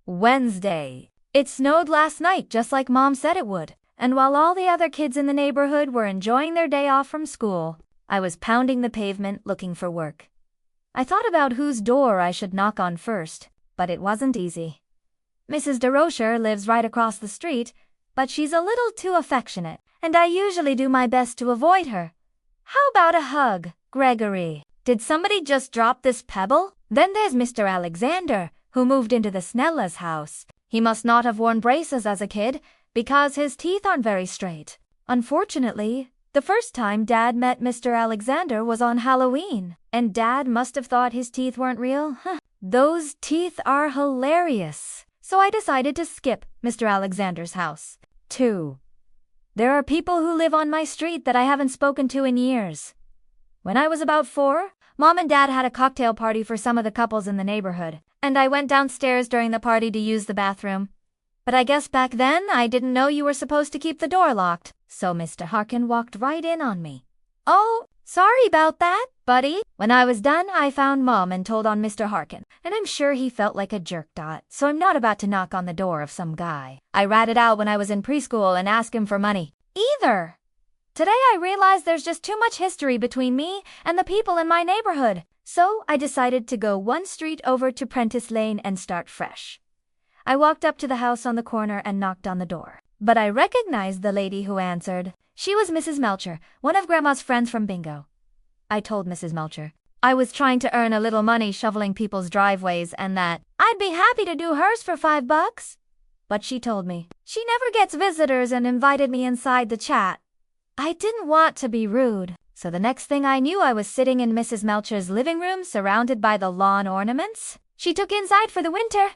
Wednesday. It snowed last night just like Mom said it would, and while all the other kids in the neighborhood were enjoying their day off from school, I was pounding the pavement looking for work. I thought about whose door I should knock on first, but it wasn't easy. Mrs. DeRocher lives right across the street, but she's a little too affectionate, and I usually do my best to avoid her. How about a hug, Gregory? Did somebody just drop this pebble? Then there's Mr. Alexander, who moved into the Snella's house. He must not have worn braces as a kid, because his teeth aren't very straight. Unfortunately, the first time Dad met Mr. Alexander was on Halloween, and Dad must have thought his teeth weren't real. Those teeth are hilarious. So I decided to skip Mr. Alexander's house. 2. There are people who live on my street that I haven't spoken to in years. When I was about 4, Mom and Dad had a cocktail party for some of the couples in the neighborhood, and I went downstairs during the party to use the bathroom. But I guess back then I didn't know you were supposed to keep the door locked, so Mr. Harkin walked right in on me. Oh, sorry about that, buddy. When I was done, I found Mom and told on Mr. Harkin, and I'm sure he felt like a jerk, so I'm not about to knock on the door of some guy I ratted out when I was in preschool and ask him for money, either. Today I realized there's just too much history between me and the people in my neighborhood, so I decided to go one street over to Prentice Lane and start fresh. I walked up to the house on the corner and knocked on the door, but I recognized the lady who answered. She was Mrs. Melcher, one of Grandma's friends from bingo. I told Mrs. Melcher I was trying to earn a little money shoveling people's driveways and that I'd be happy to do hers for $5. But she told me she never gets visitors and invited me inside to chat. I didn't want to be rude, so the next thing I knew I was sitting in Mrs. Melcher's living room surrounded by the lawn ornaments she took inside for the winter.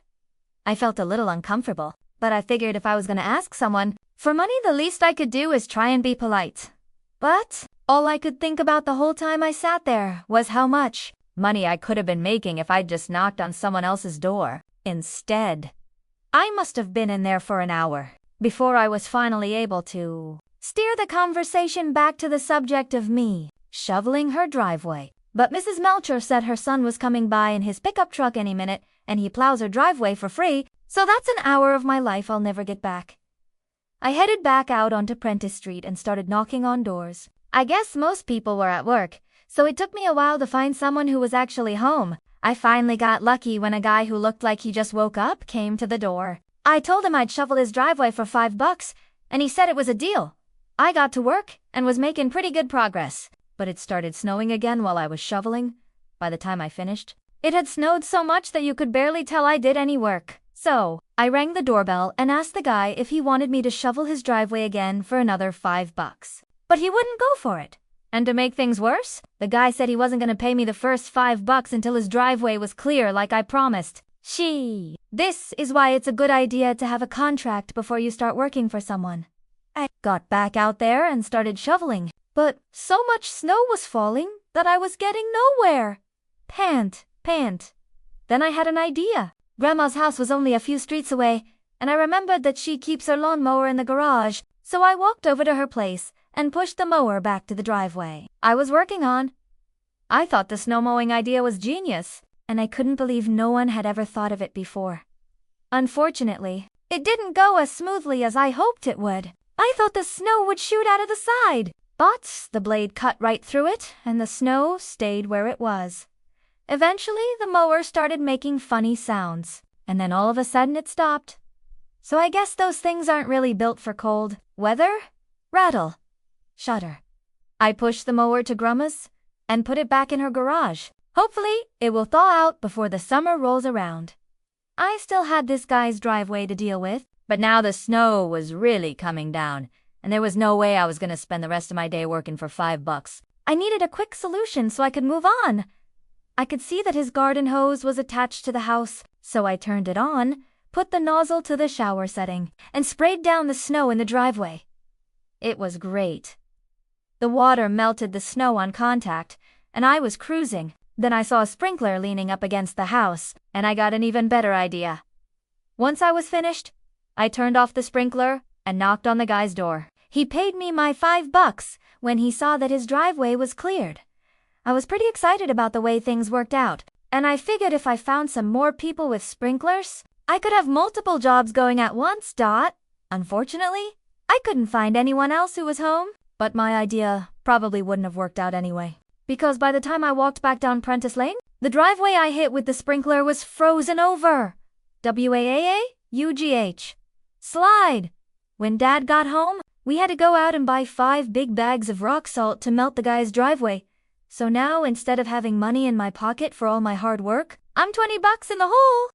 I felt a little uncomfortable, but I figured if I was going to ask someone for money, the least I could do is try and be polite. But all I could think about the whole time I sat there was how much money I could have been making if I'd just knocked on someone else's door instead. I must have been in there for an hour before I was finally able to steer the conversation back to the subject of me shoveling her driveway. But Mrs. Melcher said her son was coming by in his pickup truck any minute, and he plows her driveway for free, so that's an hour of my life I'll never get back. I headed back out onto Prentice Street and started knocking on doors. I guess most people were at work, so it took me a while to find someone who was actually home. I finally got lucky when a guy who looked like he just woke up came to the door. I told him I'd shovel his driveway for $5, and he said it was a deal. I got to work and was making pretty good progress, but it started snowing again while I was shoveling. By the time I finished, it had snowed so much that you could barely tell I did any work. So I rang the doorbell and asked the guy if he wanted me to shovel his driveway again for another $5. But he wouldn't go for it. And to make things worse, the guy said he wasn't going to pay me the first $5 until his driveway was clear like I promised. This is why it's a good idea to have a contract before you start working for someone. I got back out there and started shoveling, but so much snow was falling that I was getting nowhere. Pant. Then I had an idea. Grandma's house was only a few streets away, and I remembered that she keeps her lawnmower in the garage, so I walked over to her place and pushed the mower back to the driveway I was working on. I thought the snow mowing idea was genius, and I couldn't believe no one had ever thought of it before. Unfortunately, it didn't go as smoothly as I hoped it would. I thought the snow would shoot out of the side, but the blade cut right through it, and the snow stayed where it was. Eventually, the mower started making funny sounds, and then all of a sudden it stopped. So I guess those things aren't really built for cold weather. Rattle. Shudder. I pushed the mower to Grandma's and put it back in her garage. Hopefully, it will thaw out before the summer rolls around. I still had this guy's driveway to deal with, but now the snow was really coming down, and there was no way I was going to spend the rest of my day working for $5. I needed a quick solution so I could move on. I could see that his garden hose was attached to the house, so I turned it on, put the nozzle to the shower setting, and sprayed down the snow in the driveway. It was great. The water melted the snow on contact, and I was cruising. Then I saw a sprinkler leaning up against the house, and I got an even better idea. Once I was finished, I turned off the sprinkler and knocked on the guy's door. He paid me my $5 when he saw that his driveway was cleared. I was pretty excited about the way things worked out, and I figured if I found some more people with sprinklers, I could have multiple jobs going at once. Unfortunately, I couldn't find anyone else who was home, but my idea probably wouldn't have worked out anyway. Because by the time I walked back down Prentice Lane, the driveway I hit with the sprinkler was frozen over. WAAA-UGH. Slide. When Dad got home, we had to go out and buy 5 big bags of rock salt to melt the guy's driveway. So now, instead of having money in my pocket for all my hard work, I'm $20 in the hole.